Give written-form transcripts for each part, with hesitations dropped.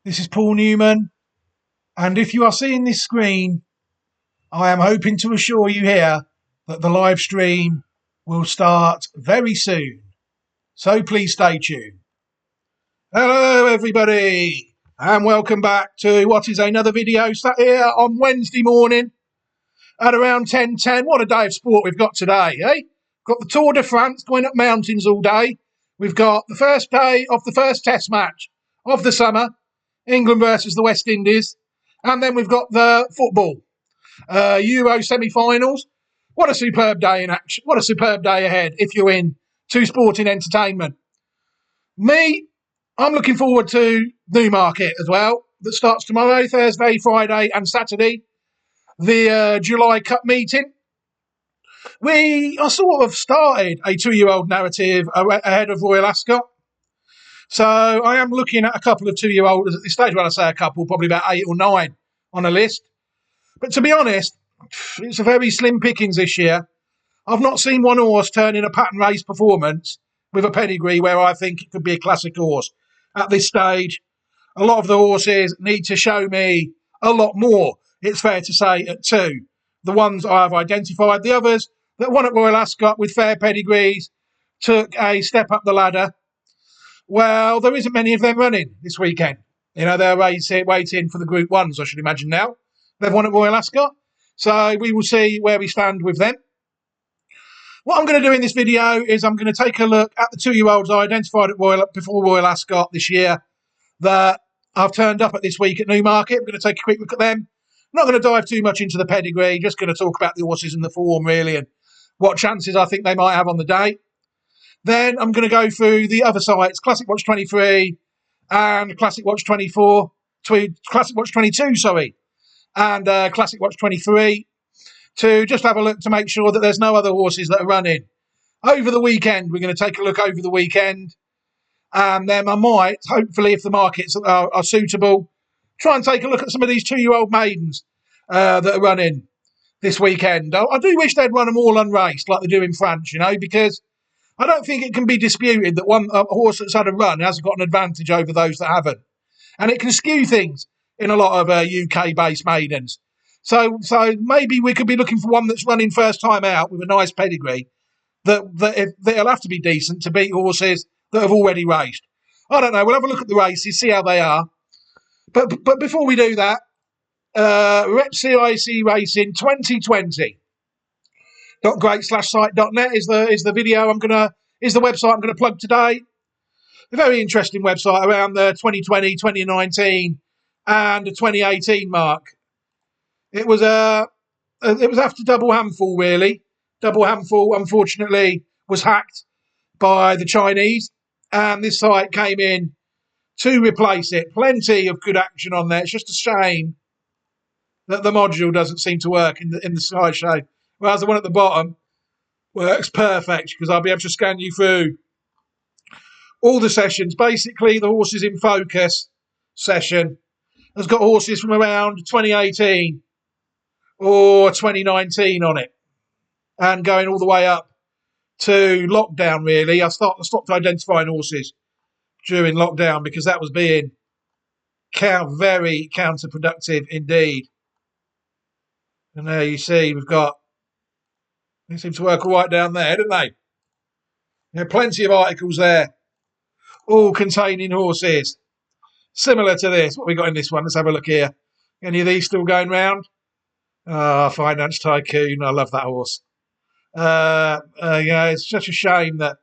This is Paul Newman, and if you are seeing this screen, I am hoping to assure you here that the live stream will start very soon. So please stay tuned. Hello, everybody, and welcome back to what is another video sat here on Wednesday morning at around 10:10. What a day of sport we've got today, eh? Got the Tour de France going up mountains all day. We've got the first day of the first Test match of the summer, England versus the West Indies. And then we've got the football, Euro semi-finals. What a superb day in action. What a superb day ahead if you're in to sporting entertainment. Me, I'm looking forward to Newmarket as well. That starts tomorrow, Thursday, Friday and Saturday. The July Cup meeting. We are sort of started a 2-year-old narrative ahead of Royal Ascot. So I am looking at a couple of 2-year-olds at this stage. When I say a couple, probably about 8 or 9 on a list. But to be honest, it's a very slim pickings this year. I've not seen one horse turn in a pattern race performance with a pedigree where I think it could be a classic horse. At this stage, a lot of the horses need to show me a lot more, it's fair to say, at 2. The ones I have identified. The others that won at Royal Ascot with fair pedigrees took a step up the ladder. Well, there isn't many of them running this weekend. You know, they're waiting for the Group 1s, I should imagine now. They've won at Royal Ascot. So we will see where we stand with them. What I'm going to do in this video is I'm going to take a look at the 2-year-olds I identified at before Royal Ascot this year that I've turned up at this week at Newmarket. I'm going to take a quick look at them. I'm not going to dive too much into the pedigree, just going to talk about the horses and the form, really, and what chances I think they might have on the day. Then I'm going to go through the other sites, Classic Watch 23 and Classic Watch 24, Classic Watch 22, and Classic Watch 23 to just have a look to make sure that there's no other horses that are running. Over the weekend, we're going to take a look over the weekend, and then I might, hopefully, if the markets are suitable, try and take a look at some of these 2-year-old maidens that are running this weekend. I do wish they'd run them all unraced like they do in France, you know, because I don't think it can be disputed that a horse that's had a run has got an advantage over those that haven't. And it can skew things in a lot of UK-based maidens. So maybe we could be looking for one that's running first time out with a nice pedigree that'll have to be decent to beat horses that have already raced. I don't know. We'll have a look at the races, see how they are. But before we do that, Rep CIC Racing 2020. .great/site.net is the website I'm gonna plug today. A very interesting website around the 2020, 2019 and the 2018 mark. It was after Double Handful, really. Double Handful, unfortunately, was hacked by the Chinese, and this site came in to replace it. Plenty of good action on there. It's just a shame that the module doesn't seem to work in the slideshow. Whereas the one at the bottom works perfect because I'll be able to scan you through all the sessions. Basically, the Horses in Focus session has got horses from around 2018 or 2019 on it and going all the way up to lockdown, really. I stopped identifying horses during lockdown because that was being very counterproductive indeed. And there you see they seem to work all right down there, don't they? There are plenty of articles there, all containing horses similar to this. What we got in this one? Let's have a look here. Any of these still going round? Finance Tycoon. I love that horse. It's such a shame that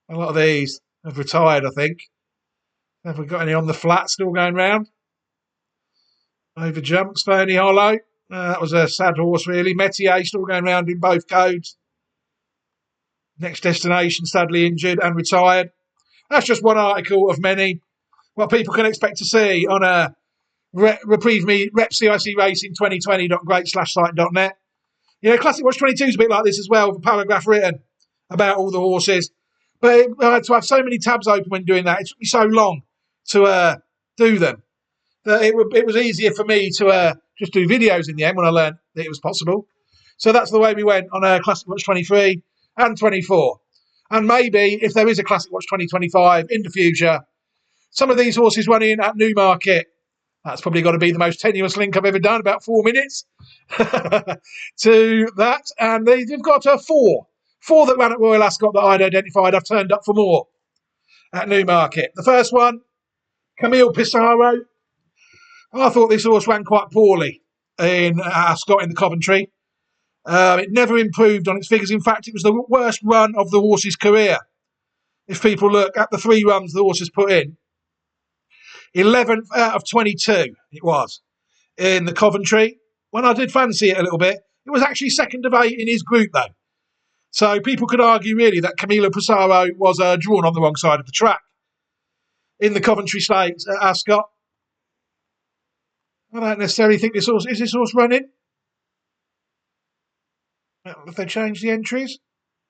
a lot of these have retired, I think. Have we got any on the flat still going round? Over jumps, Fernie Hollow. That was a sad horse, really. Metier still going round in both codes. Next Destination sadly injured and retired. That's just one article of many. What people can expect to see on a Rep CIC Racing 2020.great/site.net. You know, Classic Watch 22 is a bit like this as well, with a paragraph written about all the horses. But to have so many tabs open when doing that, it took me so long to do them that it was easier for me to just do videos in the end when I learned that it was possible. So that's the way we went on Classic Watch 23 and 24. And maybe if there is a Classic Watch 2025 in the future, some of these horses running at Newmarket That's probably got to be the most tenuous link I've ever done, about 4 minutes to that. And they've got four. Four that ran at Royal Ascot that I'd identified. I've turned up for more at Newmarket. The first one, Camille Pissarro. I thought this horse ran quite poorly in Ascot in the Coventry. It never improved on its figures. In fact, it was the worst run of the horse's career. If people look at the 3 runs the horse has put in, 11th out of 22 it was in the Coventry. When I did fancy it a little bit, it was actually 2nd of 8 in his group though. So people could argue really that Camilo Pissarro was drawn on the wrong side of the track. In the Coventry Stakes at Ascot, I don't necessarily think is this horse running? Have they changed the entries?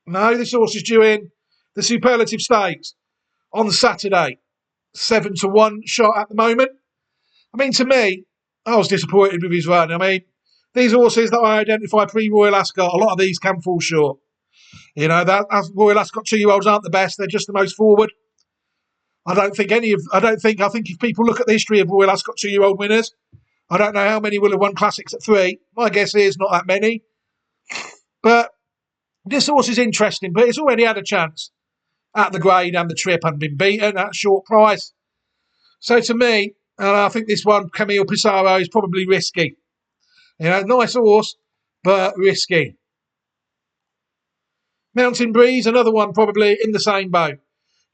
No, this horse is due in the Superlative Stakes on Saturday. 7-1 shot at the moment. I mean, to me, I was disappointed with his run. I mean, these horses that I identify pre-Royal Ascot, a lot of these can fall short. You know, that Royal Ascot 2-year-olds aren't the best; they're just the most forward. I think if people look at the history of Royal Ascot 2-year-old winners, I don't know how many will have won classics at 3. My guess is not that many. But this horse is interesting, but it's already had a chance at the grade and the trip and been beaten at a short price. So to me, I think this one, Camille Pissarro, is probably risky. You know, nice horse, but risky. Mountain Breeze, another one probably in the same boat.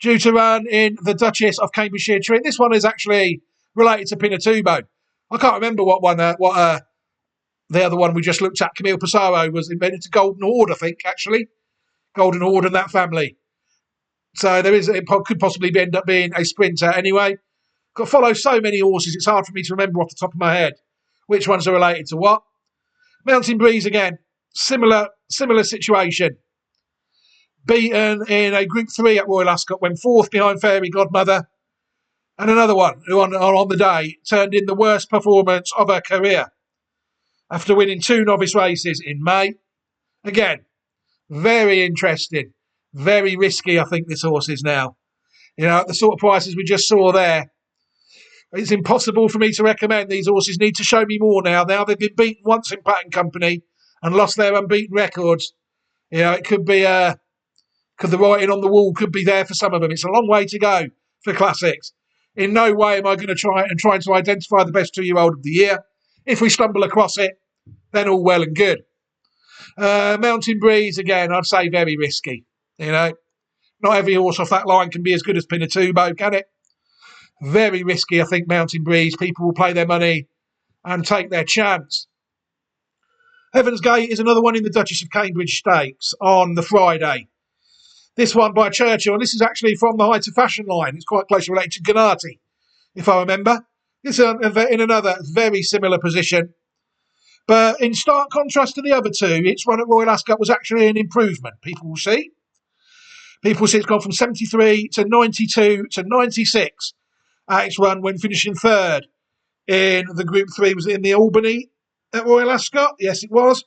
Due to run in the Duchess of Cambridgeshire Trip. This one is actually related to Pinatubo. I can't remember what the other one we just looked at, Camille Pissarro, was invented to Golden Horde, I think, actually. Golden Horde and that family. So it could possibly end up being a sprinter anyway. Got to follow so many horses, it's hard for me to remember off the top of my head which ones are related to what. Mountain Breeze again, similar situation. Beaten in a Group 3 at Royal Ascot, went 4th behind Fairy Godmother. And another one who on the day turned in the worst performance of her career after winning 2 novice races in May. Again, very interesting, very risky, I think this horse is now. You know, at the sort of prices we just saw there, it's impossible for me to recommend. These horses need to show me more now. Now they've been beaten once in Pattern Company and lost their unbeaten records. You know, it could be the writing on the wall could be there for some of them. It's a long way to go for classics. In no way am I going to try to identify the best 2-year-old of the year. If we stumble across it, then all well and good. Mountain Breeze, again, I'd say very risky. You know, not every horse off that line can be as good as Pinatubo, can it? Very risky, I think, Mountain Breeze. People will play their money and take their chance. Heaven's Gate is another one in the Duchess of Cambridge Stakes on the Friday. This one by Churchill, and this is actually from the Height of Fashion line. It's quite closely related to Gennady, if I remember. This is in another very similar position. But in stark contrast to the other 2, its run at Royal Ascot was actually an improvement. People will see. It's gone from 73 to 92 to 96 at its run when finishing 3rd in the Group 3. Was it in the Albany at Royal Ascot? Yes, it was.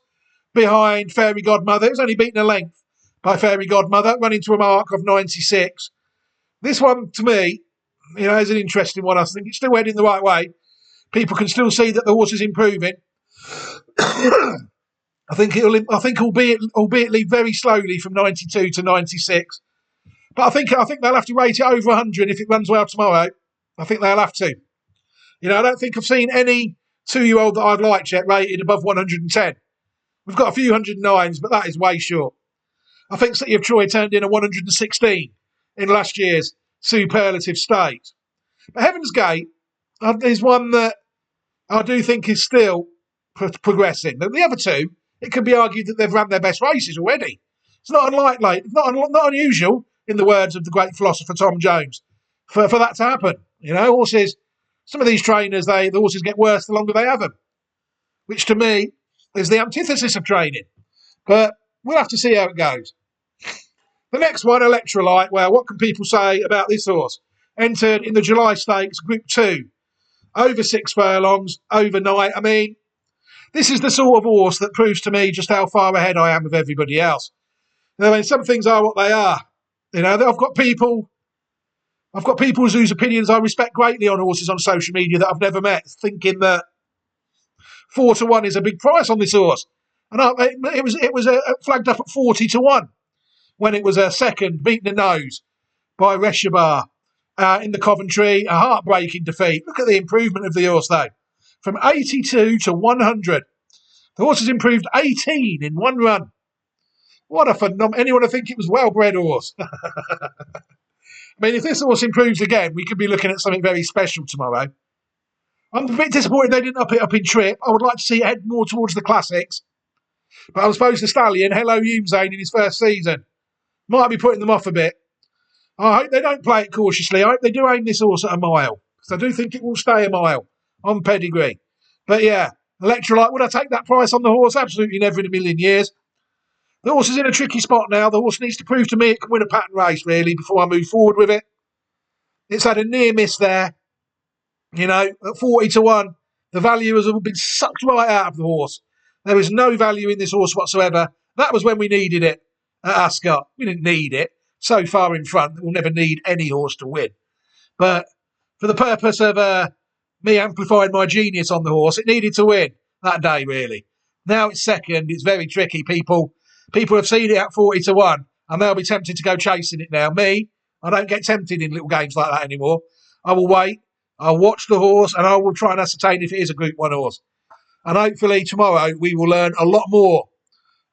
Behind Fairy Godmother. It was only beaten a length by Fairy Godmother, running to a mark of 96. This one, to me, you know, is an interesting one. I think it's still heading the right way. People can still see that the horse is improving. I think albeit lead very slowly from 92 to 96. But I think they'll have to rate it over 100 if it runs well tomorrow. I think they'll have to. You know, I don't think I've seen any 2-year-old that I've liked yet rated above 110. We've got a few 109s, but that is way short. I think City of Troy turned in a 116 in last year's Superlative Stakes. But Heaven's Gate is one that I do think is still progressing. The other 2, it could be argued that they've run their best races already. It's not not unusual, in the words of the great philosopher Tom Jones, for that to happen. You know, horses, some of these trainers, the horses get worse the longer they have them, which to me is the antithesis of training. But we'll have to see how it goes. The next one, Electrolyte. Well, what can people say about this horse? Entered in the July Stakes, Group 2. Over 6 furlongs, overnight. I mean, this is the sort of horse that proves to me just how far ahead I am of everybody else. I mean, some things are what they are. You know, I've got people I've got people whose opinions I respect greatly on horses on social media that I've never met, thinking that 4-1 is a big price on this horse. And it was flagged up at 40-1 when it was a second, beaten the nose by Reshabar in the Coventry, a heartbreaking defeat. Look at the improvement of the horse, though. From 82 to 100. The horse has improved 18 in one run. What a phenomenon. Anyone would think it was well-bred horse. I mean, if this horse improves again, we could be looking at something very special tomorrow. I'm a bit disappointed they didn't up it up in trip. I would like to see it head more towards the classics. But I suppose the Stallion, hello Humzane in his first season, might be putting them off a bit. I hope they don't play it cautiously. I hope they do aim this horse at a mile. Because I do think it will stay a mile on pedigree. But yeah, Electrolyte, would I take that price on the horse? Absolutely never in a million years. The horse is in a tricky spot now. The horse needs to prove to me it can win a pattern race, really, before I move forward with it. It's had a near miss there. You know, at 40-1, the value has been sucked right out of the horse. There is no value in this horse whatsoever. That was when we needed it at Ascot. We didn't need it. So far in front that we'll never need any horse to win. But for the purpose of me amplifying my genius on the horse, it needed to win that day, really. Now it's second. It's very tricky. People have seen it at 40-1, and they'll be tempted to go chasing it now. Me, I don't get tempted in little games like that anymore. I will wait. I'll watch the horse, and I will try and ascertain if it is a Group 1 horse. And hopefully tomorrow we will learn a lot more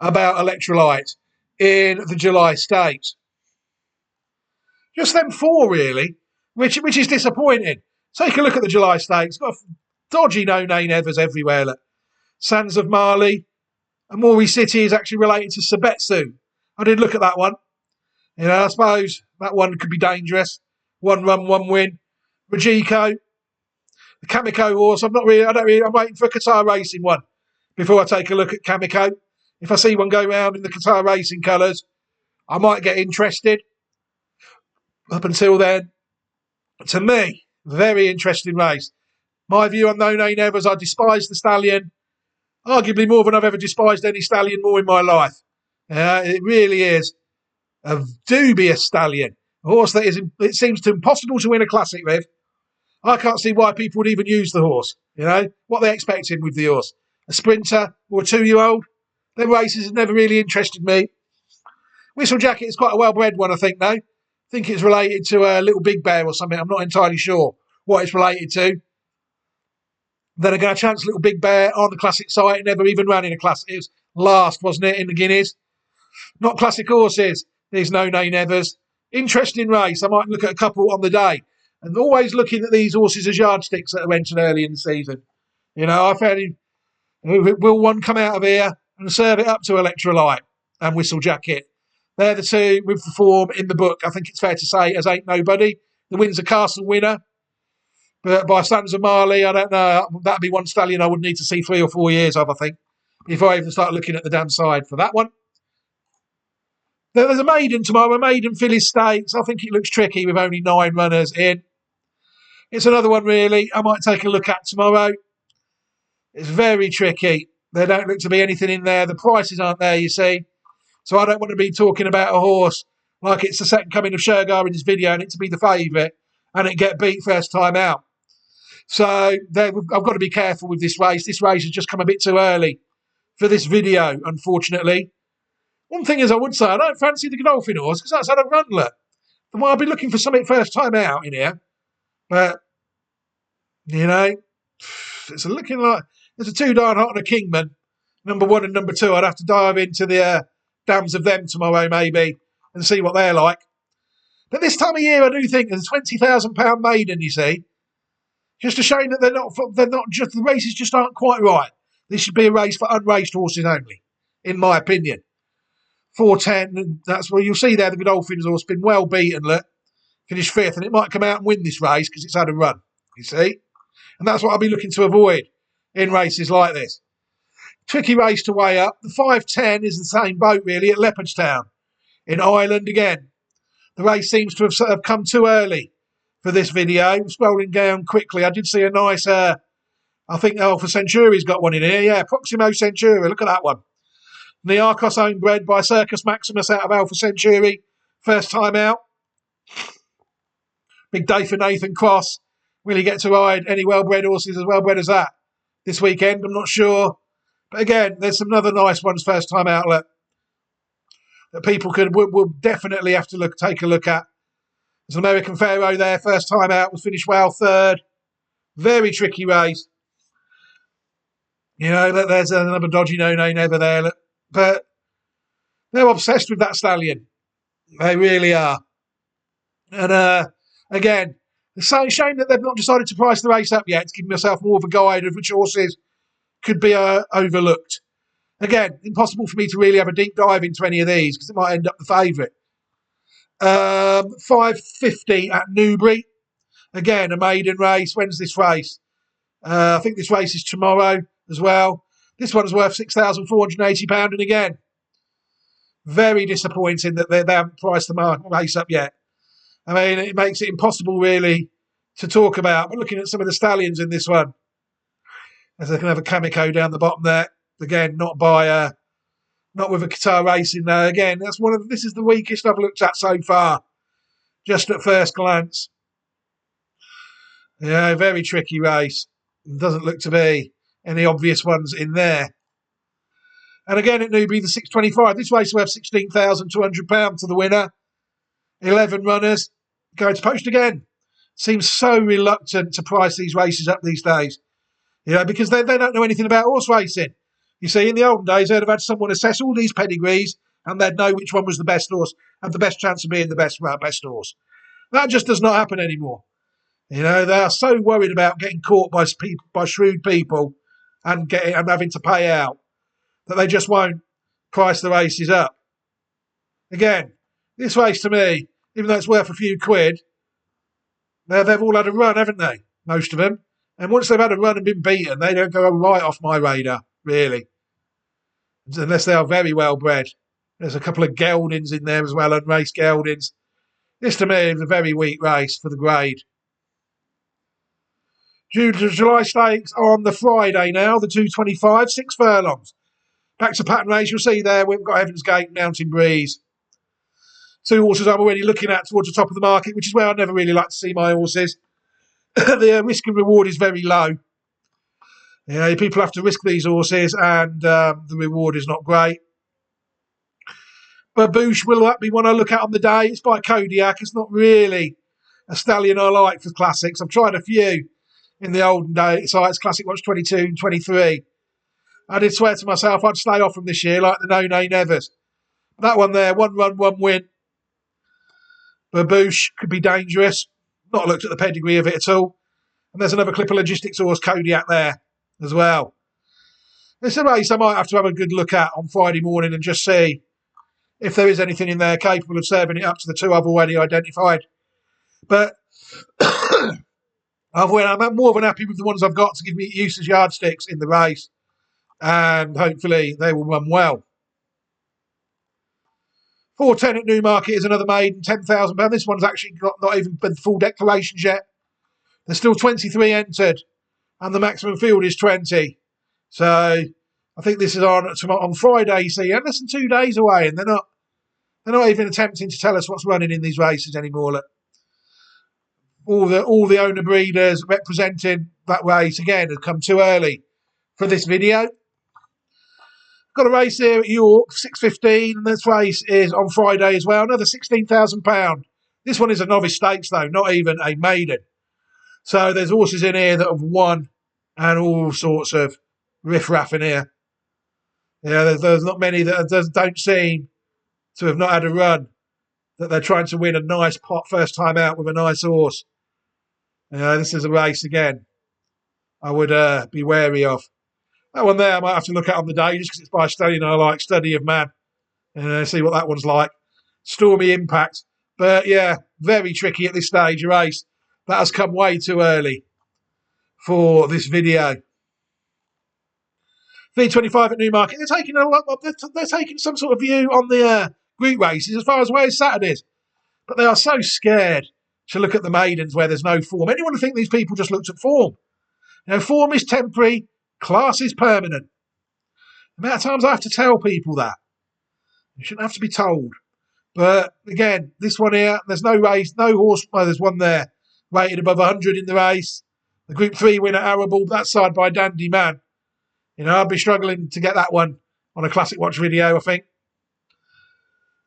about Electrolyte in the July Stakes. Just them four, really, which is disappointing. Take a look at the July Stakes. Got dodgy no-name Evers everywhere. Look. Sands of Mali. Amori City is actually related to Sabetsu. I did look at that one. You know, I suppose that one could be dangerous. One run, one win. Rajiko. The Kamiko horse. I'm waiting for a Qatar Racing one before I take a look at Kamiko. If I see one go round in the Qatar Racing colours, I might get interested. Up until then, to me, very interesting race. My view on No Name Evers, I despise the Stallion, arguably more than I've ever despised any Stallion more in my life. It really is a dubious Stallion. A horse that it seems too impossible to win a classic with. I can't see why people would even use the horse. You know, what they expecting with the horse. A sprinter or a 2-year-old. Them races have never really interested me. Whistle Jacket is quite a well-bred one, I think, though. I think it's related to a Little Big Bear or something. I'm not entirely sure what it's related to. Then again, a chance Little Big Bear on the classic site. It never even ran in a classic. It was last, wasn't it, in the Guineas? Not classic horses. There's No Name Evers. Interesting race. I might look at a couple on the day. And always looking at these horses as yardsticks that have entered early in the season. You know, I fairly... Will one come out of here and serve it up to Electrolyte and Whistle Jacket? They're the two with the form in the book. I think it's fair to say, as Ain't Nobody. The Windsor Castle winner. But by Sands of Mali, I don't know. That'd be one stallion I would need to see 3 or 4 years of, I think, before I even start looking at the damn side for that one. There's a maiden tomorrow, a maiden filly stakes. I think it looks tricky with only 9 runners in. It's another one, really, I might take a look at tomorrow. It's very tricky. There don't look to be anything in there. The prices aren't there, you see. So I don't want to be talking about a horse like it's the second coming of Shergar in this video and it to be the favourite and it get beat first time out. So I've got to be careful with this race. This race has just come a bit too early for this video, unfortunately. One thing is I would say, I don't fancy the Godolphin horse because that's had a run, look. Then I'll be looking for something first time out in here. But, you know, it's looking like there's a 2 darn hot and a Kingman. Number 1 and number 2. I'd have to dive into the dams of them tomorrow, maybe, and see what they're like. But this time of year, I do think there's a £20,000 maiden, you see. Just a shame that they're not just, the races just aren't quite right. This should be a race for unraced horses only, in my opinion. 410, that's where you'll see there the Godolphin's horse been well beaten, look. Finished 5th, and it might come out and win this race because it's had a run, you see. And that's what I'll be looking to avoid in races like this. Tricky race to weigh up. The 510 is the same boat, really, at Leopardstown in Ireland again. The race seems to have come too early for this video. I'm scrolling down quickly. I did see a nice, I think Alpha Centuri's got one in here. Yeah, Proximo Centuri. Look at that one. And the Arcos own bred by Circus Maximus out of Alpha Centuri. First time out. Big day for Nathan Cross. Will he get to ride any well-bred horses as well-bred as that this weekend? I'm not sure. But again, there's some other nice ones first time outlet that people will definitely have to take a look at. There's an American Pharaoh there, first time out, was finished well third. Very tricky race. You know, there's another dodgy no-name never there. But they're obsessed with that stallion. They really are. And again, it's a shame that they've not decided to price the race up yet to give myself more of a guide of which horses could be overlooked. Again, impossible for me to really have a deep dive into any of these because it might end up the favourite. 5:50 at Newbury. Again, a maiden race. When's this race? I think this race is tomorrow as well. This one's worth £6,480. And again, very disappointing that they haven't priced the race up yet. I mean, it makes it impossible really to talk about. But looking at some of the stallions in this one, as they can have a Kamiko down the bottom there. Again, not with a Qatar Racing there. Again, this is the weakest I've looked at so far, just at first glance. Yeah, very tricky race. Doesn't look to be any obvious ones in there. And again at Newbury, the 625. This race is worth £16,200 to the winner. 11 runners going to post again. Seems so reluctant to price these races up these days. You know, because they don't know anything about horse racing. You see, in the olden days, they'd have had someone assess all these pedigrees and they'd know which one was the best horse, had the best chance of being the best horse. That just does not happen anymore. You know, they are so worried about getting caught by shrewd people and having to pay out that they just won't price the races up. Again, this race to me, even though it's worth a few quid, they've all had a run, haven't they? Most of them. And once they've had a run and been beaten, they don't go right off my radar, really. Unless they are very well bred. There's a couple of geldings in there as well, unraced geldings. This to me is a very weak race for the grade. July stakes on the Friday now, the 225, 6 furlongs. Back to pattern race, you'll see there, we've got Heaven's Gate, Mountain Breeze. Two horses I'm already looking at towards the top of the market, which is where I never really like to see my horses. The risk and reward is very low. You know, people have to risk these horses and the reward is not great. Babouche will be one I look at on the day. It's by Kodiak. It's not really a stallion I like for classics. I've tried a few in the olden days. So it's Classic Watch 22 and 23. I did swear to myself I'd stay off from this year like the no-name nevers. That one there, 1 run, 1 win. Babouche could be dangerous. Not looked at the pedigree of it at all. And there's another Clipper Logistics horse, Kodiak, there as well. It's a race I might have to have a good look at on Friday morning and just see if there is anything in there capable of serving it up to the two I've already identified. But I'm more than happy with the ones I've got to give me use as yardsticks in the race. And hopefully they will run well. 4:10 at Newmarket is another maiden, £10,000. This one's actually got not even been full declarations yet. There's still 23 entered, and the maximum field is 20. So I think this is on Friday, you see, and less than 2 days away, and they're not even attempting to tell us what's running in these races anymore. Look. All the owner breeders representing that race again have come too early for this video. Got a race here at York, 6:15, and this race is on Friday as well. Another £16,000. This one is a novice stakes, though, not even a maiden. So there's horses in here that have won and all sorts of riff-raff in here. Yeah, there's not many that don't seem to have not had a run, that they're trying to win a nice pot first time out with a nice horse. This is a race, again, I would be wary of. That one there I might have to look at on the day just because it's by a stallion I like, Study of Man. See what that one's like. Stormy Impact. But yeah, very tricky at this stage, a race that has come way too early for this video. 3:25 at Newmarket. They're taking some sort of view on the group races as far as where's Saturdays. But they are so scared to look at the maidens where there's no form. Anyone would think these people just looked at form. Form is temporary. Class is permanent. The amount of times I have to tell people that. You shouldn't have to be told. But again, this one here, there's no race, no horse. Well, there's one there. rated above 100 in the race. The Group 3 winner, Arable, that's side by Dandy Man. You know, I'd be struggling to get that one on a Classic Watch video, I think.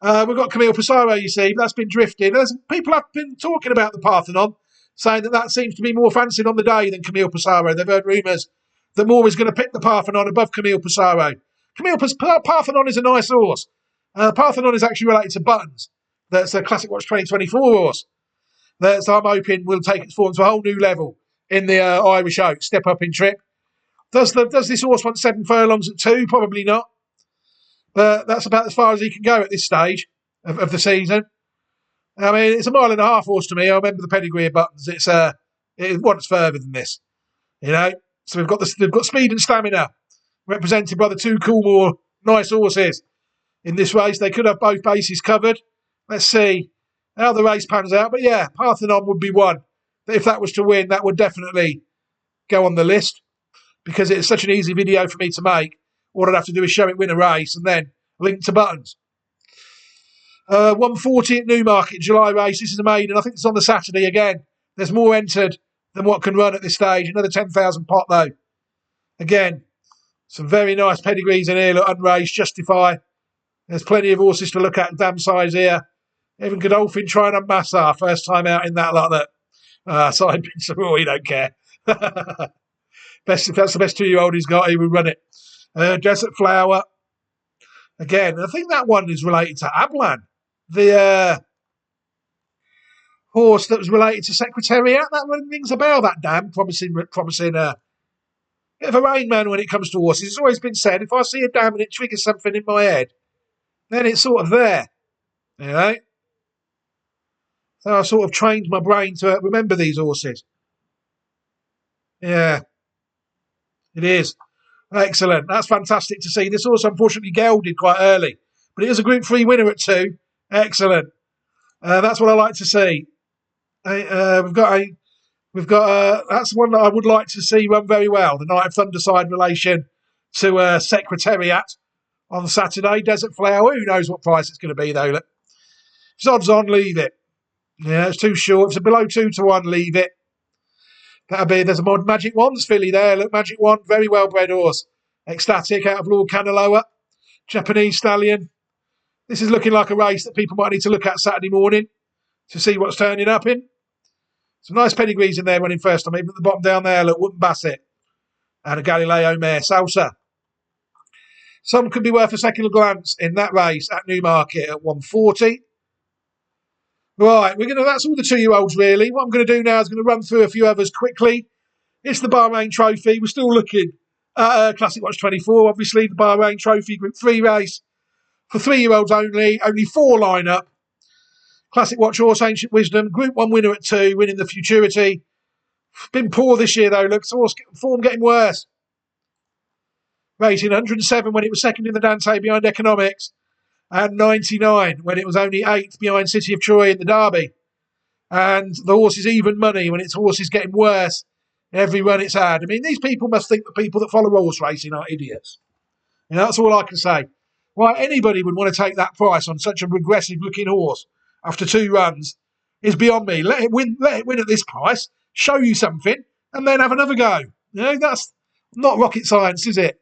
We've got Camille Pissarro, you see, that's been drifting. People have been talking about the Parthenon, saying that seems to be more fancied on the day than Camille Pissarro. They've heard rumours that Moore is going to pick the Parthenon above Camille Pissarro. Parthenon is a nice horse. Parthenon is actually related to Buttons. That's a Classic Watch 2024 horse. So I'm hoping we'll take its form to a whole new level in the Irish Oak, step up in trip. Does this horse want 7 furlongs at 2? Probably not. But that's about as far as he can go at this stage of the season. I mean, it's a 1.5 mile horse to me. I remember the pedigree of Buttons. It wants further than this, you know. So we've got speed and stamina represented by the 2 Coolmore nice horses in this race. They could have both bases covered. Let's see how the race pans out. But yeah, Parthenon would be one. If that was to win, that would definitely go on the list because it's such an easy video for me to make. All I'd have to do is show it win a race and then link to Buttons. 140 at Newmarket July race. This is a maiden. I think it's on the Saturday again. There's more entered than what can run at this stage. Another 10,000 pot though. Again, some very nice pedigrees in here. Look, unraced, Justify. There's plenty of horses to look at. Damn size here. Even Godolphin trying to Massar. First time out in that like that. Side pins are all, he don't care. If that's the best 2-year-old he's got, he will run it. Desert Flower. Again, I think that one is related to Ablan. The horse that was related to Secretariat. That one rings a bell, that dam. Promising bit of a Rain Man when it comes to horses. It's always been said, if I see a dam and it triggers something in my head, then it's sort of there. You know? So I sort of trained my brain to remember these horses. Yeah. It is. Excellent. That's fantastic to see. This horse unfortunately gelded quite early, but it is a Group 3 winner at 2. Excellent. That's what I like to see. We've got that's one that I would like to see run very well. The Night of Thunderside relation to Secretariat on Saturday. Desert Flower. Who knows what price it's going to be though? Look. If it's odds on, leave it. Yeah, it's too short. If it's below 2-1, leave it. There's a mod Magic Wands filly there. Look, Magic Wand, very well bred horse. Ecstatic out of Lord Canaloa. Japanese stallion. This is looking like a race that people might need to look at Saturday morning to see what's turning up in. Some nice pedigrees in there running first. I mean, at the bottom down there, look, Wooden Bassett and a Galileo mare, Salsa. Some could be worth a second glance in that race at Newmarket at 140. Right, that's all the 2-year-olds really. What I'm going to do now is going to run through a few others quickly. It's the Bahrain Trophy. We're still looking at Classic Watch 24, obviously, the Bahrain Trophy Group 3 race. For 3-year-olds only 4 line up. Classic Watch Horse, Ancient Wisdom, Group 1 winner at 2, winning the Futurity. Been poor this year though, looks horse form getting worse. Rating 107 when it was second in the Dante behind Economics. And 99 when it was only 8th behind City of Troy in the Derby. And the horse is even money when its horse is getting worse every run it's had. I mean, these people must think the people that follow horse racing are idiots. You know, that's all I can say. Why anybody would want to take that price on such a regressive-looking horse after 2 runs is beyond me. Let it win at this price, show you something, and then have another go. You know, that's not rocket science, is it?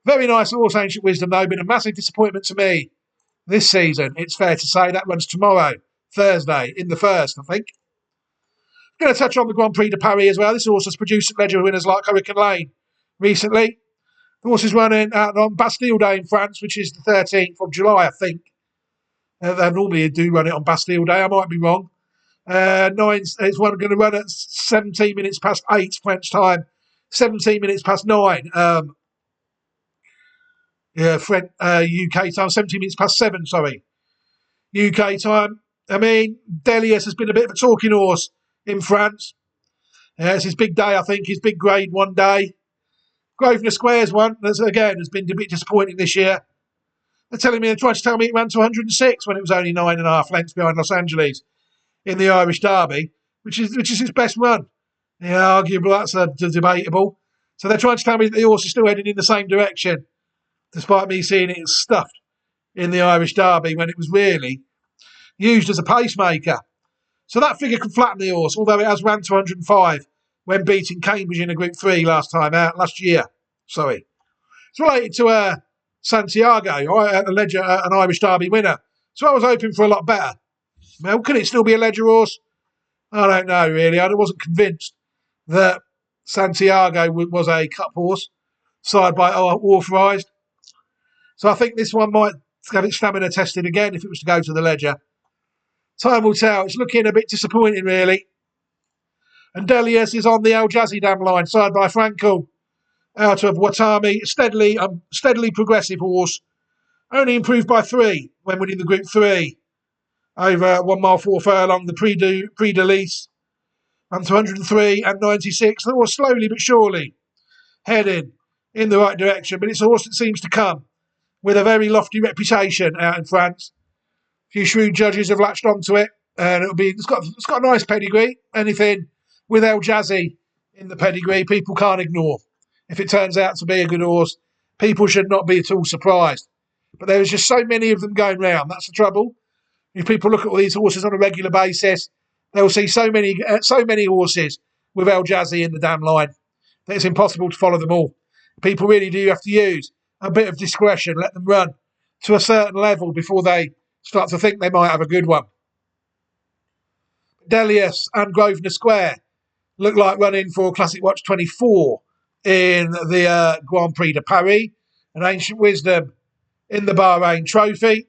Very nice horse, Ancient Wisdom, though. Been a massive disappointment to me this season. It's fair to say that runs tomorrow, Thursday, in the first, I think. I'm going to touch on the Grand Prix de Paris as well. This horse has produced Ledger winners like Hurricane Lane recently. The horse is running out on Bastille Day in France, which is the 13th of July, I think. They normally do run it on Bastille Day. I might be wrong. It's going to run at 17 minutes past 8 French time, 17 minutes past 9. UK time, 17 minutes past 7, sorry. UK time. I mean, Delius has been a bit of a talking horse in France. It's his big day, I think, his big Grade 1 day. Grosvenor Squares one, has been a bit disappointing this year. They're trying to tell me it ran to 106 when it was only 9.5 lengths behind Los Angeles in the Irish Derby, which is his best run. Yeah, arguable, that's debatable. So they're trying to tell me that the horse is still heading in the same direction, despite me seeing it stuffed in the Irish Derby when it was really used as a pacemaker. So that figure could flatten the horse, although it has ran to 105 when beating Cambridge in a Group 3 last year. Sorry. It's related to Santiago, a Ledger, an Irish Derby winner. So I was hoping for a lot better. Well, can it still be a Ledger horse? I don't know, really. I wasn't convinced that Santiago was a cup horse, side by authorised. So I think this one might have its stamina tested again if it was to go to the Ledger. Time will tell. It's looking a bit disappointing, really. And Delius is on the El Jazzy Dam line, side by Frankel, out of Watami. Steadily progressive horse. Only improved by 3 when winning the Group 3 over 1 mile 4 furlong, the Prix de Lys. And to 103 and 96. The horse slowly but surely heading in the right direction. But it's a horse that seems to come with a very lofty reputation out in France. A few shrewd judges have latched onto it, and it's got a nice pedigree. Anything with El Jazzy in the pedigree, people can't ignore. If it turns out to be a good horse, people should not be at all surprised. But there's just so many of them going round. That's the trouble. If people look at all these horses on a regular basis, they'll see so many horses with El Jazzy in the damn line that it's impossible to follow them all. People really do have to use a bit of discretion, let them run to a certain level before they start to think they might have a good one. Delius and Grosvenor Square look like running for Classic Watch 24 in the Grand Prix de Paris, and Ancient Wisdom in the Bahrain Trophy.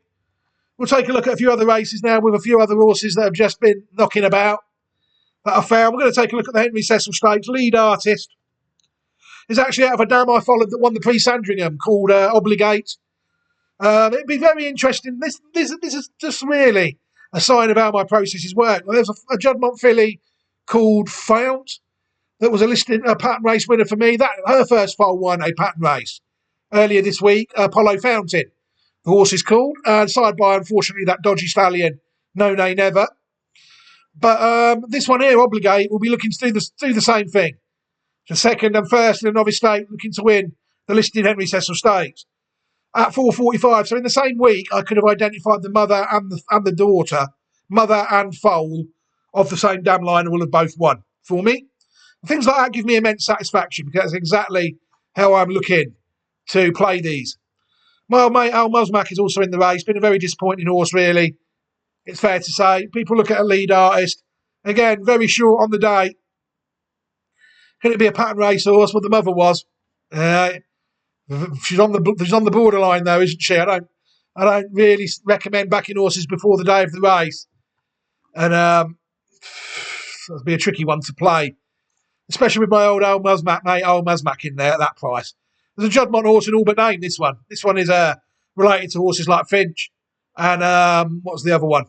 We'll take a look at a few other races now with a few other horses that have just been knocking about that I found. We're going to take a look at the Henry Cecil Stakes. Lead artist is actually out of a dam I followed that won the Prix Sandringham called Obligate. It'd be very interesting. This is just really a sign of how my processes work. Well, there's a Juddmonte filly called Fount that was a pattern race winner for me. Her first foal won a pattern race earlier this week. Apollo Fountain, the horse is called, and side by, unfortunately, that dodgy stallion, No Nay Never. But this one here, Obligate, will be looking to do the same thing. The second and first in the novice state, looking to win the listed Henry Cecil Stakes at 4:45. So in the same week, I could have identified the mother and the daughter, mother and foal of the same dam line, will have both won for me. Things like that give me immense satisfaction because that's exactly how I'm looking to play these. My old mate Al Musmak is also in the race. Been a very disappointing horse, really. It's fair to say. People look at a lead artist. Again, very short on the day. Can it be a pattern race horse? Well, the mother was. She's on the borderline, though, isn't she? I don't really recommend backing horses before the day of the race. And that'll be a tricky one to play. Especially with my old Musmak mate, Old Musmak in there at that price. There's a Juddmonte horse in all but name, this one. This one is related to horses like Finch. And what was the other one?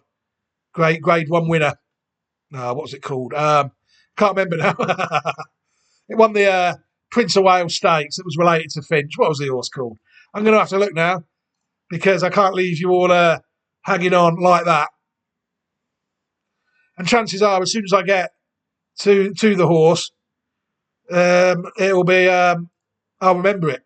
Grade 1 winner. What was it called? Can't remember now. It won the Prince of Wales Stakes. It was related to Finch. What was the horse called? I'm going to have to look now because I can't leave you all hanging on like that. And chances are, as soon as I get to the horse, it'll be... I'll remember it.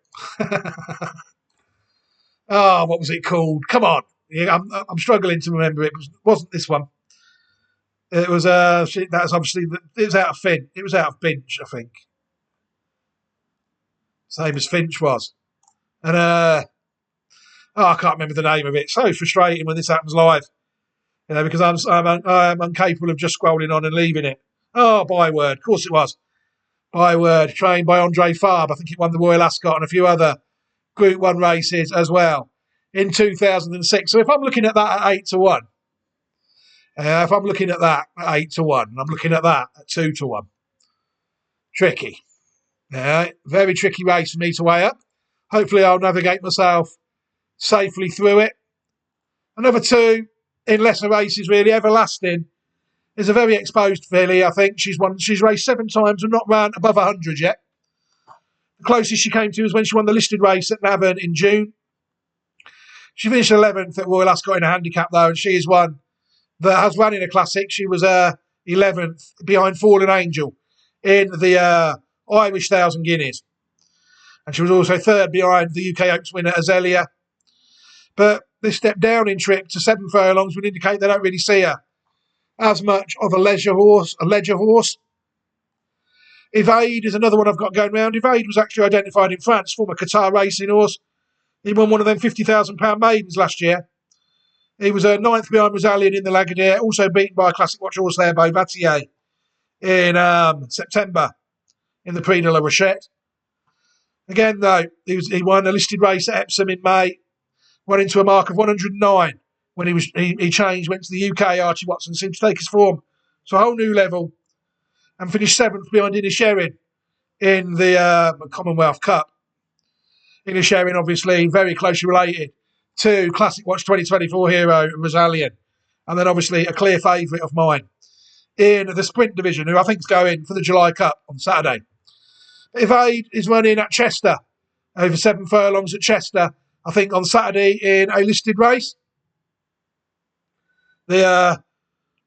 What was it called? Come on. Yeah, I'm struggling to remember it. It wasn't this one. It was that's obviously it was out of Finch. It was out of Finch, I think. Same as Finch was. And I can't remember the name of it. So frustrating when this happens live. Because I'm incapable of just scrolling on and leaving it. Oh, Byword. Of course it was. Byword, trained by Andre Fabre. I think it won the Royal Ascot and a few other Group 1 races as well in 2006. So if I'm looking at that at 8-1, if I'm looking at that at 8-1, and I'm looking at that at 2-1, tricky. Very tricky race for me to weigh up. Hopefully I'll navigate myself safely through it. Another 2 in lesser races, really. Everlasting is a very exposed filly, I think. She's raced 7 times and not ran above 100 yet. The closest she came to was when she won the listed race at Navan in June. She finished 11th at Royal Ascot in a handicap, though, and she is one that has run in a classic. She was 11th behind Fallen Angel in the Irish 1,000 Guineas. And she was also 3rd behind the UK Oaks winner Azalea. But this step down in trip to 7 furlongs would indicate they don't really see her as much of a leisure horse, Evade is another one I've got going round. Evade was actually identified in France, former Qatar racing horse. He won one of them £50,000 maidens last year. He was a ninth behind Rosalian in the Lagardère, also beaten by a classic watch horse there, Beauvatier, in September in the Prix de la Rochette. Again, though, he won a listed race at Epsom in May, went into a mark of 109 when he changed, went to the UK. Archie Watson seemed to take his form to a whole new level and finished seventh behind Inisherin in the Commonwealth Cup. Inisherin, obviously, very closely related to Classic Watch 2024 hero Rosalian, and then obviously a clear favourite of mine in the sprint division, who I think is going for the July Cup on Saturday. Evade is running at Chester, over 7 furlongs at Chester, I think on Saturday in a listed race. The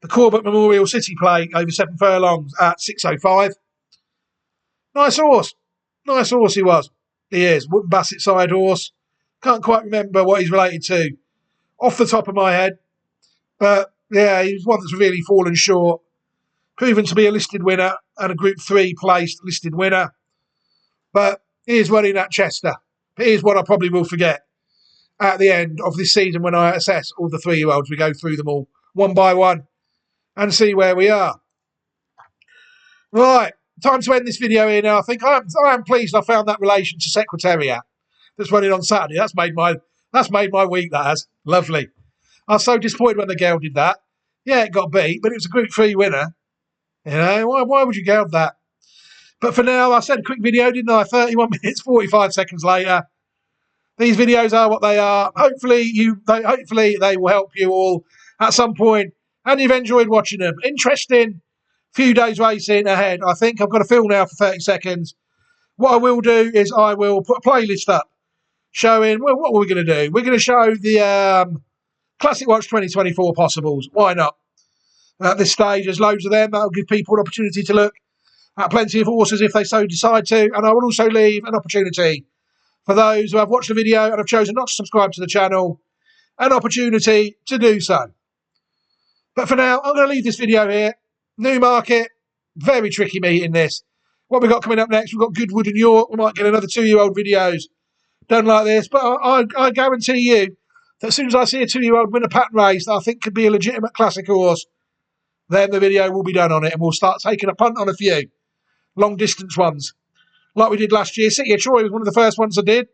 Corbett Memorial City Plate over 7 furlongs at 6:05. Nice horse he was. He is. Wooden Bassett side horse. Can't quite remember what he's related to off the top of my head. But yeah, he was one that's really fallen short. Proven to be a listed winner and a Group 3 placed listed winner. But he is running at Chester. But here's what I probably will forget at the end of this season when I assess all the 3-year-olds. We go through them all one by one and see where we are. Right, time to end this video here now. I think I am pleased I found that relation to Secretariat that's running on Saturday. That's made my week, that has. Lovely. I was so disappointed when the girl did that. Yeah, it got beat, but it was a Group 3 winner. You know, why would you geld that? But for now, I said a quick video, didn't I? 31 minutes, 45 seconds later. These videos are what they are. Hopefully they will help you all at some point, and you've enjoyed watching them. Interesting few days racing ahead. I think I've got a film now for 30 seconds. What I will do is I will put a playlist up showing, well, what are we going to do? We're going to show the Classic Watch 2024 possibles. Why not? At this stage, there's loads of them. That'll give people an opportunity to look at plenty of horses if they so decide to. And I will also leave an opportunity for those who have watched the video and have chosen not to subscribe to the channel, an opportunity to do so. But for now, I'm going to leave this video here. Newmarket, very tricky meeting this. What we've got coming up next, we've got Goodwood and York. We might get another 2-year-old videos done like this. But I guarantee you that as soon as I see a 2-year-old win a pattern race that I think could be a legitimate classic horse, then the video will be done on it and we'll start taking a punt on a few long distance ones. Like we did last year. City of Troy was one of the first ones I did.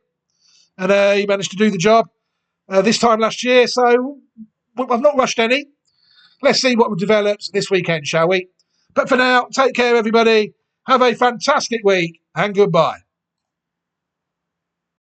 And he managed to do the job this time last year. So I've not rushed any. Let's see what develops this weekend, shall we? But for now, take care, everybody. Have a fantastic week and goodbye.